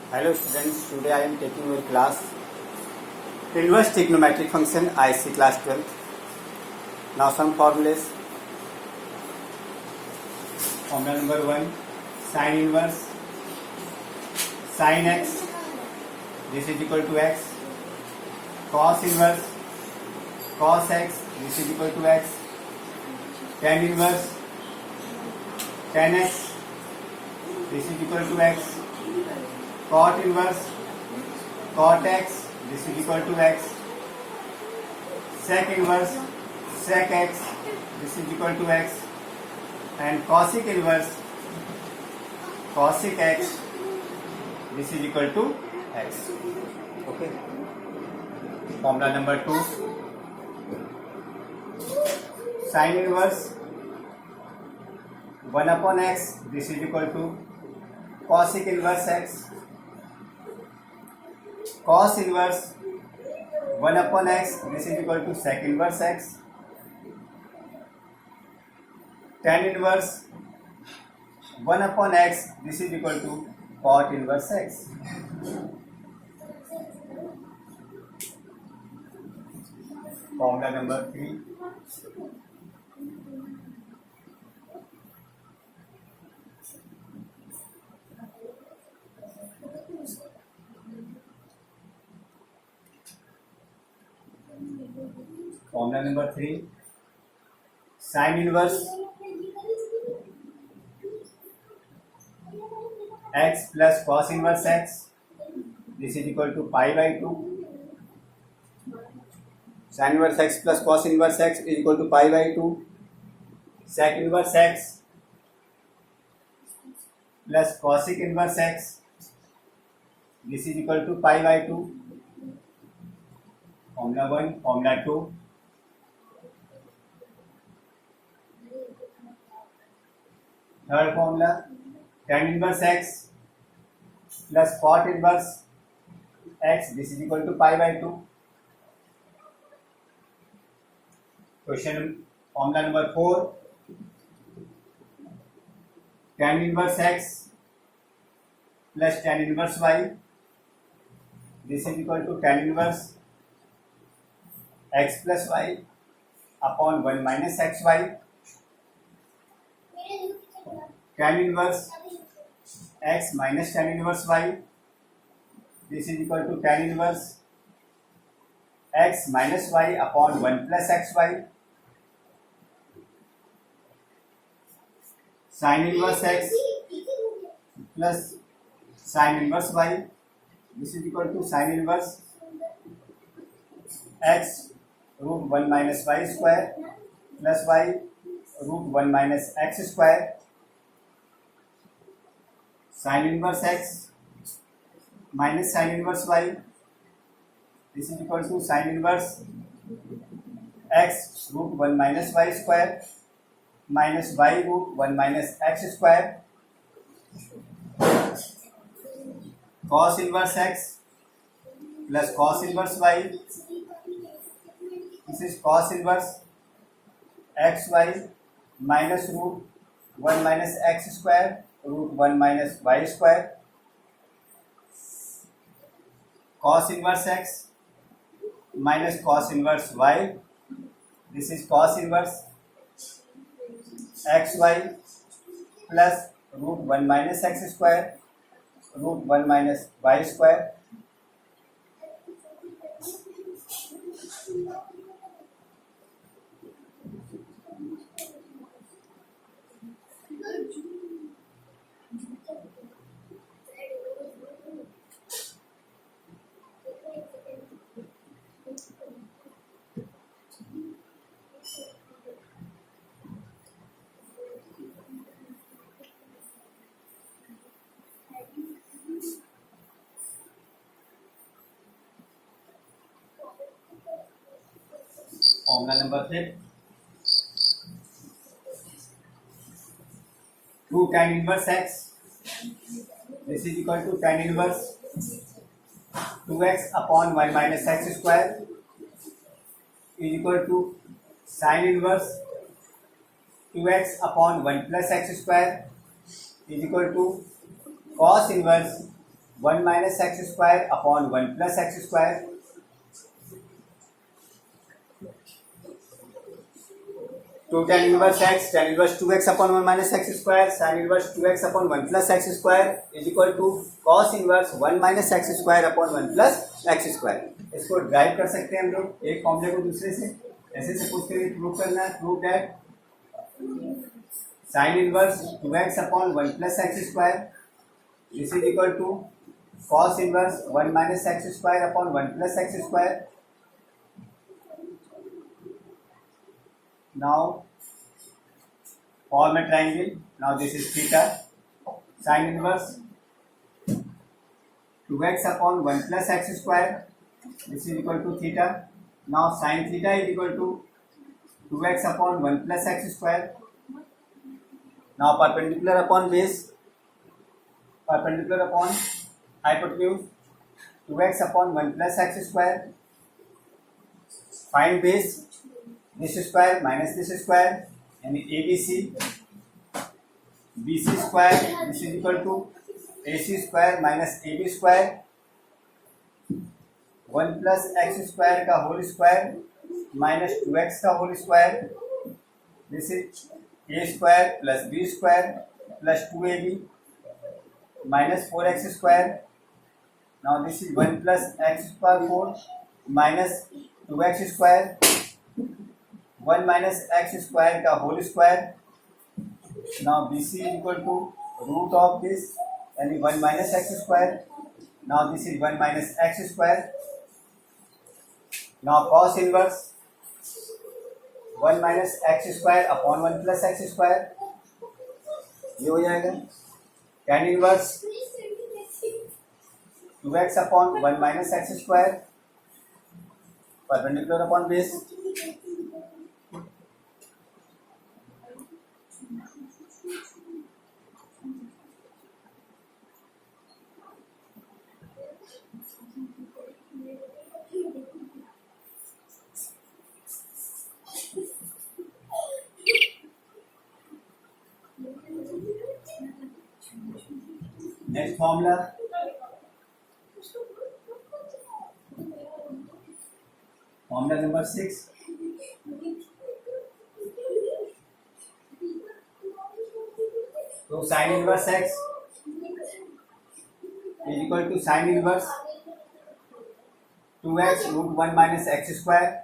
Hello students, today I am taking your class inverse trigonometric function IC class 12th. Now some formulas. Formula number 1, sin inverse sin x, this is equal to x. Cos inverse cos x, this is equal to x. Tan inverse tan x, this is equal to x. Cot inverse cot x, this is equal to x. Sec inverse sec x, this is equal to x. And cosec inverse cosec x, this is equal to x. Okay. Formula number 2, sin inverse 1 upon x, this is equal to cosec inverse x. Cos inverse 1 upon x, this is equal to sec inverse x. Tan inverse 1 upon x, this is equal to cot inverse x. Formula number 3, formula number 3, sin inverse x plus cos inverse x, this is equal to pi by 2. Sin inverse x plus cos inverse x is equal to pi by 2. Sec inverse x plus cosec inverse x, this is equal to pi by 2. Formula 1, formula 2. Third formula, tan inverse x plus cot inverse x, this is equal to pi by 2. Question formula number 4, tan inverse x plus tan inverse y, this is equal to tan inverse x plus y upon 1 minus xy. Tan inverse x minus tan inverse y, this is equal to tan inverse x minus y upon 1 plus xy. Sin inverse x plus sin inverse y, this is equal to sin inverse x root 1 minus y square plus y root 1 minus x square. Sin inverse x minus sin inverse y, this is equal to sin inverse x root 1 minus y square minus y root 1 minus x square. Cos inverse x plus cos inverse y, this is cos inverse xy minus root 1 minus x square root 1 minus y square. Cos inverse x minus cos inverse y, this is cos inverse xy plus root 1 minus x square root 1 minus y square. Formula number 5, 2 tan inverse x, this is equal to tan inverse 2x upon 1 minus x square is equal to sin inverse 2x upon 1 plus x square is equal to cos inverse 1 minus x square upon 1 plus x square. To tan inverse x, tan inverse 2x upon 1 minus x square, sin inverse 2x upon 1 plus x square is equal to cos inverse 1 minus x square upon 1 plus x square. इसको drive कर सकते हैं हम लोग एक फॉर्मूले को दूसरे से. ऐसे सपोज करिए प्रूव करना है. Prove that sin inverse 2x upon 1 plus x square this is equal to cos inverse 1 minus x square upon 1 plus x square. Now form a triangle. Now this is theta. Sin inverse 2x upon 1 plus x square. This is equal to theta. Now sin theta is equal to 2x upon 1 plus x square. Now perpendicular upon base, perpendicular upon hypotenuse, 2x upon 1 plus x square. Find base, this square minus this square, and ABC. BC square, this is equal to AC square minus AB square. 1 plus x square का whole square minus 2x का whole square. This is a square plus b square plus 2ab minus 4x square. Now this is 1 plus x square 4 minus 2x square. 1 minus x square का whole square. Now bc is equal to root of this यानी 1 minus x square. Now this is 1 minus x square. Now cos inverse 1 minus x square upon 1 plus x square ये हो जाएगा. tan inverse 2x upon 1 minus x square perpendicular upon base. Next formula, formula number 6. So sin inverse x is equal to sin inverse 2x root 1 minus x square.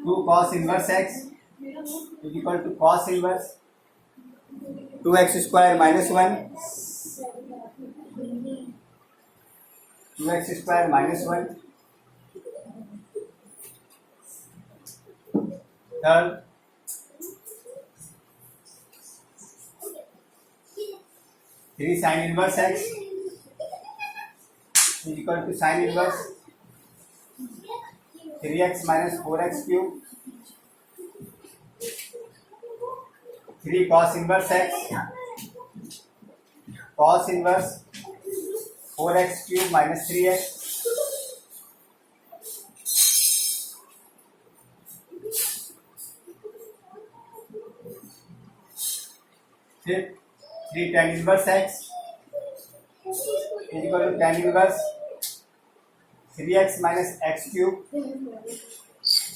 2 cos inverse x is equal to cos inverse 2x square minus 1. 2x square minus 1. Third, three sin inverse x is equal to sin inverse 3x minus 4x cube. 3 cos inverse x, cos inverse 4x cube minus 3x. फिर 3 tan inverse x is equal to tan inverse 3x minus x cube.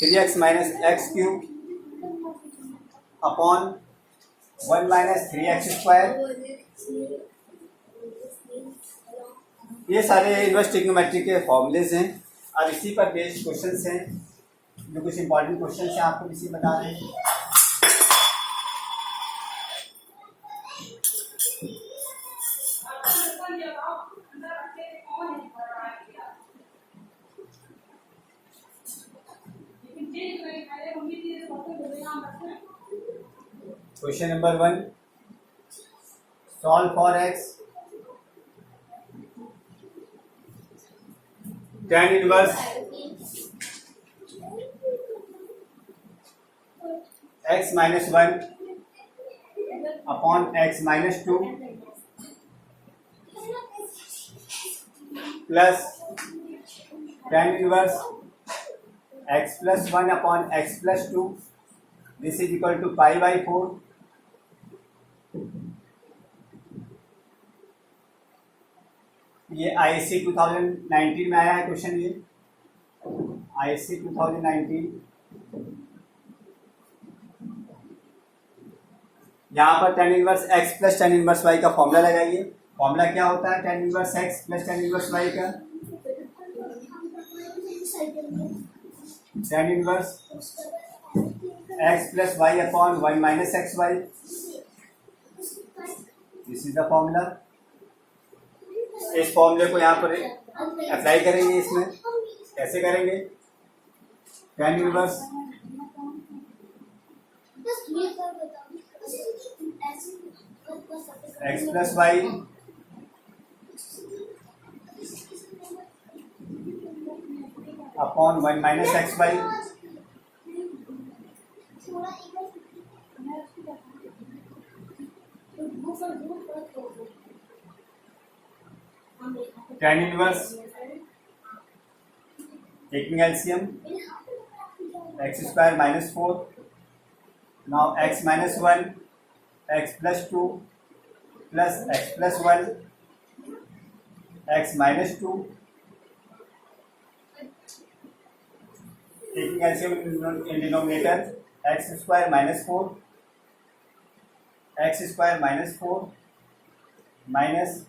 3x minus x cube upon 1 minus 3x square. ये सारे inverse trigonometry के formulas हैं. अब इसी पर based questions हैं जो कुछ इंपॉर्टेंट क्वेश्चंस हैं आपको इसी बता रहे हैं. Question number 1. Solve for x. Tan inverse x minus 1 upon x minus 2 plus tan inverse x plus 1 upon x plus 2 this is equal to pi by 4। ये आईएससी 2019 में आया है क्वेश्चन, ये आईएससी 2019। यहाँ पर tan inverse x plus tan inverse y का formula लगाइए। Formula क्या होता है tan inverse x plus tan inverse y का? tan inverse x plus y upon 1 minus X Y. This is the formula. इस फॉर्मूले को यहाँ पर अप्लाई करेंगे। इसमें कैसे करेंगे? tan inverse x plus Y upon 1 minus X Y. tan inverse taking LCM X square minus 4, now x minus 1, x plus 2 plus x plus 1, x minus 2, taking LCM in denominator x square minus 4, x square minus 4 minus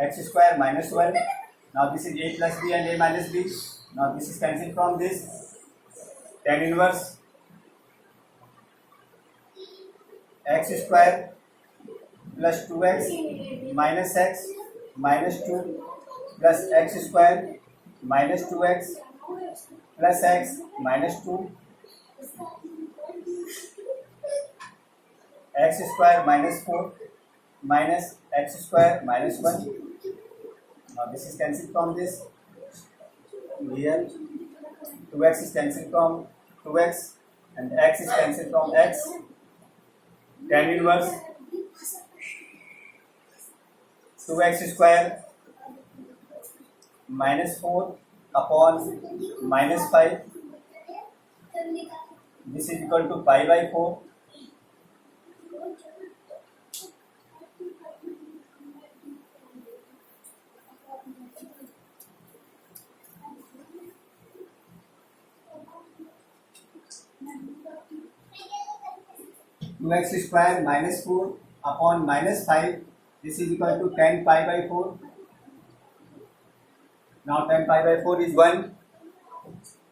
x square minus 1. Now this is a plus b and a minus b. Now this is cancelled from this. Tan inverse x square plus 2x minus x minus 2 plus x square minus 2x plus x minus 2 x square minus 4 minus x square minus 1. Now this is cancelled from this. Here 2x is cancelled from 2x and x is cancelled from x. Tan inverse 2x square minus 4 upon minus 5. This is equal to pi by 4. x square minus 4 upon minus 5. This is equal to tan pi by 4. Now tan pi by 4 is 1.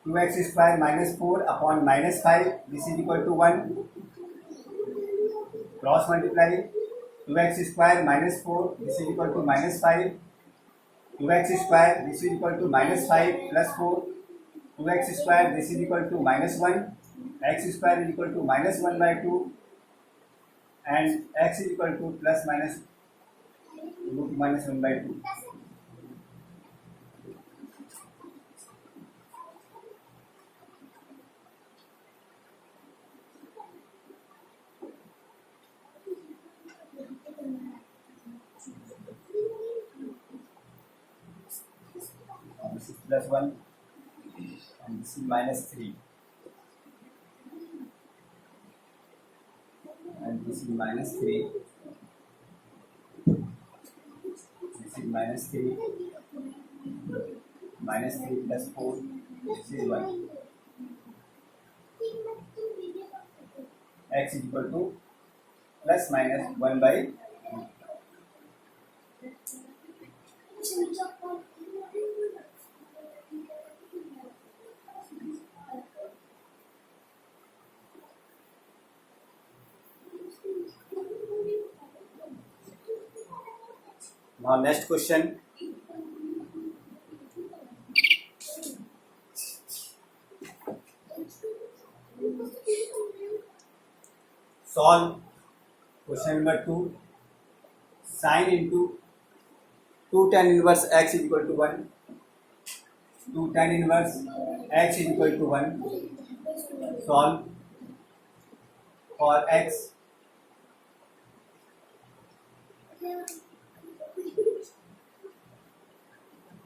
2x square minus 4 upon minus 5. This is equal to 1. Cross multiply. 2x square minus 4. This is equal to minus 5. 2x square. This is equal to minus 5 plus 4. 2x square. This is equal to minus 1. X square is equal to minus 1 by 2. And x is equal to plus minus root minus 1 by 2. This is plus 1 and this is minus 3. And this is minus 3. This is minus 3. Minus 3 plus 4. This is 1. X is equal to plus minus 1 by 2. Now next question. Solve question number 2. Sin into 2 tan inverse x is equal to 1. 2 tan inverse x is equal to 1. Solve for x.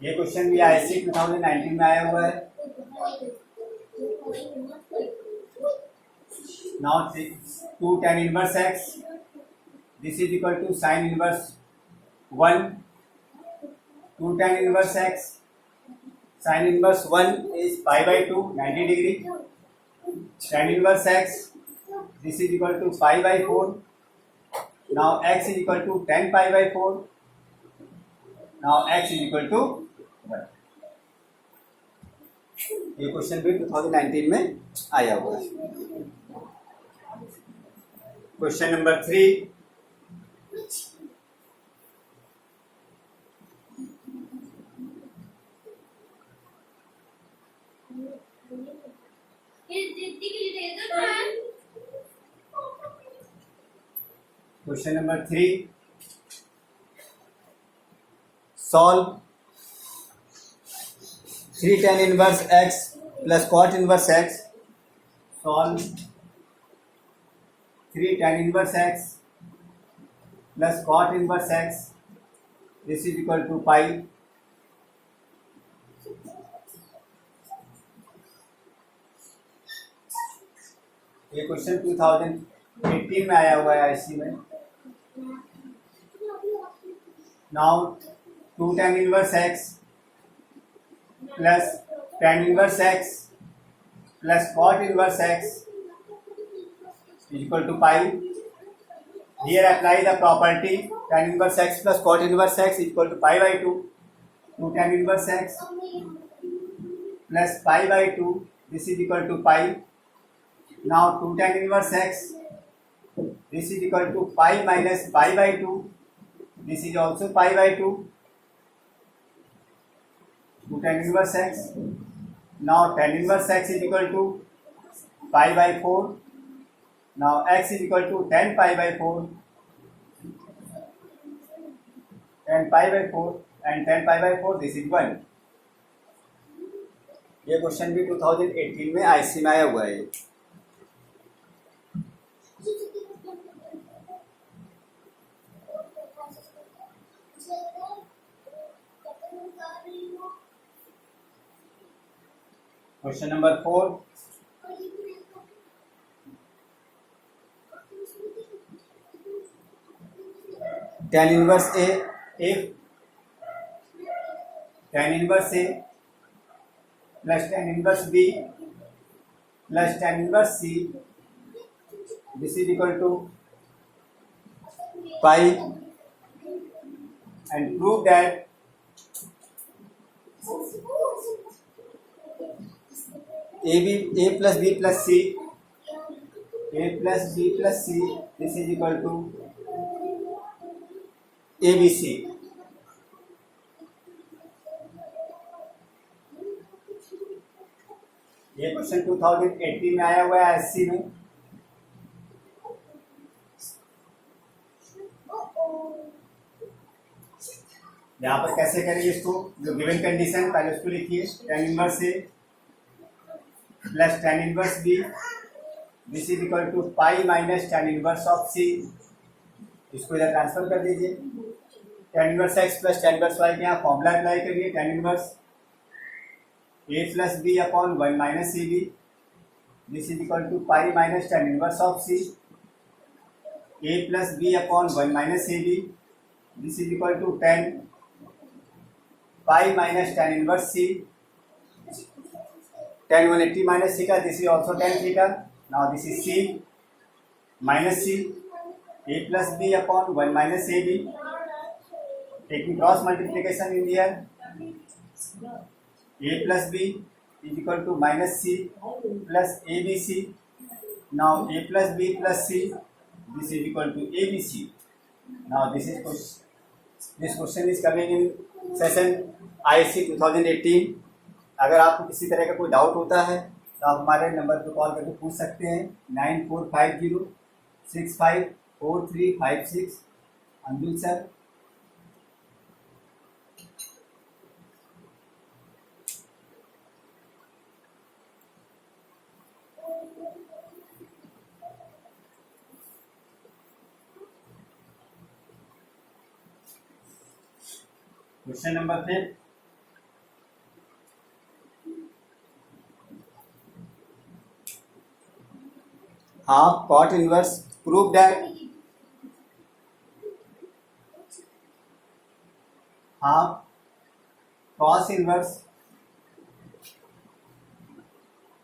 ये question भी ISC 2019 में आया हुआ है। Now 2 tan inverse x, this is equal to sin inverse 1. 2 tan inverse x, sin inverse 1 is pi by 2, 90 degree. Tan inverse x, this is equal to pi by 4. Now x is equal to 10 pi by 4. Now x is equal to 1. ये question भी 2019 में आया हुआ है. Question number 3. Question number 3. Solve 3 tan inverse x plus cot inverse x. Solve 3 tan inverse x plus cot inverse x. This is equal to pi. ये question 2018 में आया हुआ है आईसी में. Now 2 tan inverse x plus tan inverse x plus cot inverse x is equal to pi. Here apply the property tan inverse x plus cot inverse x is equal to pi by 2. 2 tan inverse x plus pi by 2, this is equal to pi. Now 2 tan inverse x, this is equal to pi minus pi by 2. This is also pi by 2. 2 tan inverse x. Now tan inverse x is equal to pi by 4. Now x is equal to 10 pi by 4. 10 pi by 4 and 10 pi by 4, this is 1. ये question भी 2018 में IC में आया हुआ है. Question number 4. tan inverse a, if tan inverse a plus tan inverse b plus tan inverse c, this is equal to pi, and prove that a plus b plus c, a plus b plus c, this is equal to abc. ये question 2018 में आया हुआ है SC में. यहाँ पर कैसे करेंगे इसको, जो गिवन कंडीशन पहले उसको लिखिए. tan inverse A plus tan inverse B, this is equal to pi minus tan inverse of C. इसको इधर ट्रांसफर कर दीजिए. tan inverse X plus tan inverse Y के यहाँ फॉर्मूला अप्लाई करिए. tan inverse a plus B upon 1 minus C B, this is equal to pi minus tan inverse of C. a plus B upon 1 minus C B, this is equal to 10 pi minus tan inverse C. tan 180 minus theta, this is also tan theta. Now this is c minus c, a plus b upon 1 minus ab. Taking cross multiplication in here, a plus b is equal to minus c plus abc. Now a plus b plus c, this is equal to abc. Now this question is coming in session ISC 2018. अगर आपको किसी तरह का कोई doubt होता है तो आप हमारे नंबर पर कॉल करके पूछ सकते हैं. 9450654356. Anjul sir. Question number 5. half cot inverse. Prove that half cos inverse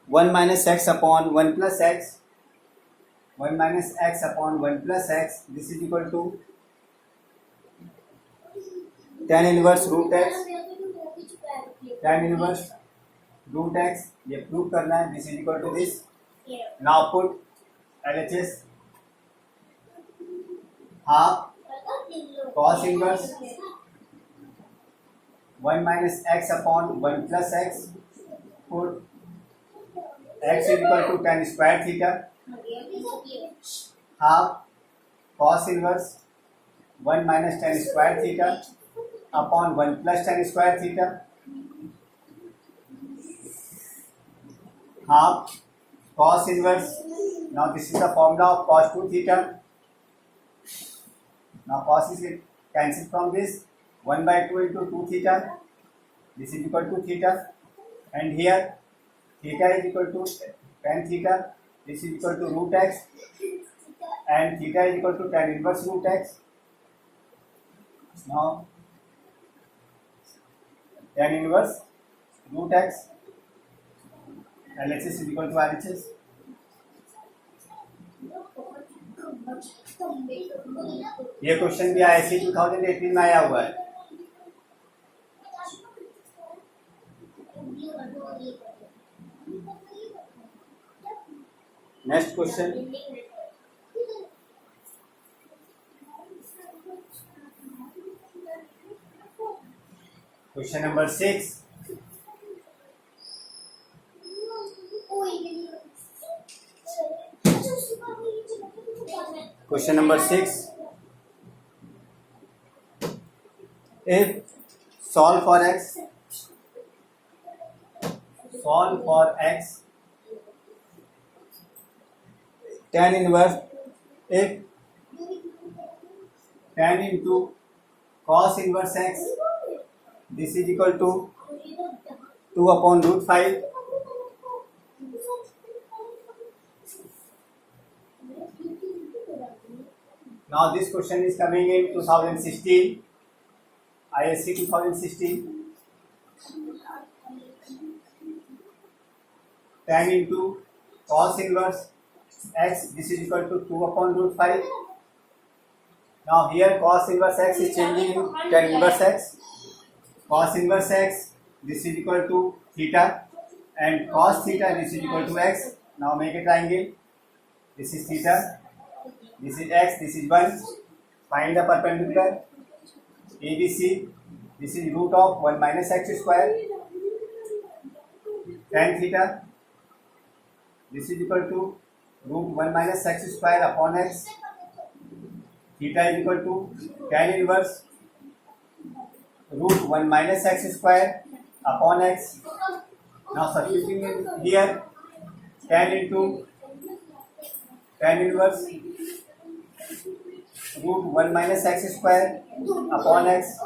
1 minus x upon 1 plus x, 1 minus x upon 1 plus x, this is equal to tan inverse root x, tan inverse root x, ये prove करना है. This is equal to this. Now put LHS half cos inverse 1 minus x upon 1 plus x, put x is equal to tan square theta, half cos inverse 1 minus tan square theta upon 1 plus tan square theta, half cos inverse. Now this is the formula of cos 2 theta. Now cos is cancelled from this, 1 by 2 into 2 theta. This is equal to theta, and here theta is equal to tan theta. This is equal to root x, and theta is equal to tan inverse root x. Now tan inverse root x, LHS is equal to RHS. ये question भी ISC 2018 में आया हुआ है. Next question. Question number 6. Question number 6. If solve for x, tan inverse, if tan into cos inverse x, this is equal to 2 upon root 5. Now this question is coming in 2016, ISC 2016. Tan into cos inverse x, this is equal to 2 upon root 5. Now here cos inverse x is changing into tan inverse x. Cos inverse x, this is equal to theta, and cos theta, this is equal to x. Now make a triangle. This is theta. This is x, this is 1. Find the perpendicular ABC. This is root of 1 minus x square. Tan theta, this is equal to root 1 minus x square upon x. Theta is equal to tan inverse root 1 minus x square upon x. Now substituting in here, tan into tan inverse root 1 minus x square upon x.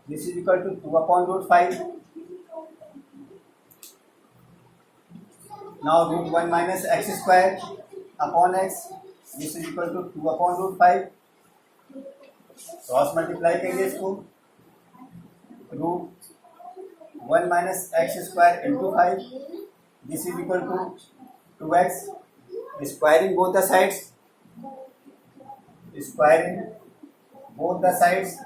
This is equal to 2 upon root 5. Now root 1 minus x square upon x. This is equal to 2 upon root 5. Cross multiply करेंगे इसको. Root 1 minus x square into 5. This is equal to 2x. Squaring both the sides. Squaring both the sides.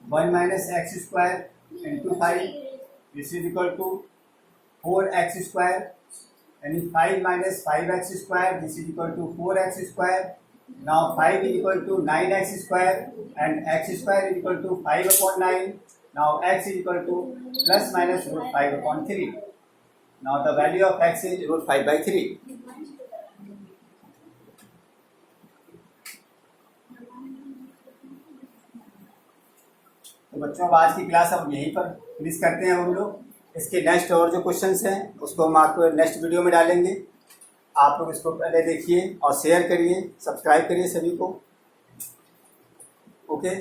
One minus x square into 5. This is equal to 4x square. And 5 minus 5x square. This is equal to 4x square. Now 5 is equal to 9x square, and x square is equal to 5 upon 9. Now x is equal to plus minus root 5 upon 3. Now the value of x is root 5 by 3. तो बच्चों अब आज की class अब यहीं पर finish करते हैं हम लोग. इसके नेक्स्ट और जो क्वेश्चंस हैं उसको हम आपको नेक्स्ट वीडियो में डालेंगे. आप लोग इसको पहले देखिए और शेयर करिए, सब्सक्राइब करिए सभी को। ओके।